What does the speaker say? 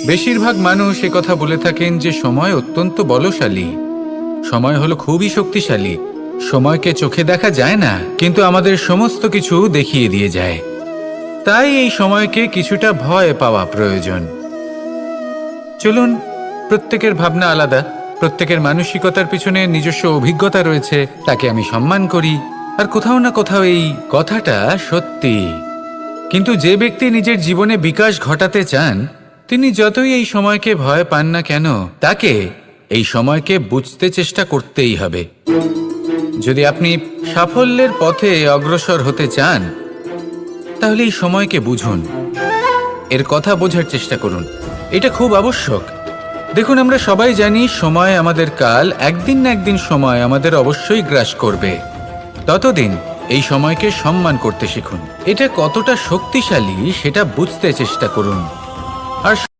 বেশিরভাগ মানুষ কথা বলে থাকেন যে সময় অত্যন্ত বলশালী, সময় হলো খুবই শক্তিশালী। সময়কে চোখে দেখা যায় না, কিন্তু আমাদের সমস্ত কিছু দেখিয়ে দিয়ে যায়। তাই এই সময়কে কিছুটা ভয় পাওয়া প্রয়োজন। চলুন, প্রত্যেকের ভাবনা আলাদা, প্রত্যেকের মানসিকতার পিছনে নিজস্ব অভিজ্ঞতা রয়েছে, তাকে আমি সম্মান করি। আর কোথাও না কোথাও এই কথাটা সত্যি। কিন্তু যে ব্যক্তি নিজের জীবনে বিকাশ ঘটাতে চান, তিনি যতই এই সময়কে ভয় পান না কেন, তাকে এই সময়কে বুঝতে চেষ্টা করতেই হবে। যদি আপনি সাফল্যের পথে অগ্রসর হতে চান, তাহলে এই সময়কে বুঝুন, এর কথা বোঝার চেষ্টা করুন। এটা খুব আবশ্যক। দেখুন, আমরা সবাই জানি সময় আমাদের কাল, একদিন না একদিন সময় আমাদের অবশ্যই গ্রাস করবে। ততদিন এই সময়কে সম্মান করতে শিখুন। এটা কতটা শক্তিশালী সেটা বুঝতে চেষ্টা করুন। আর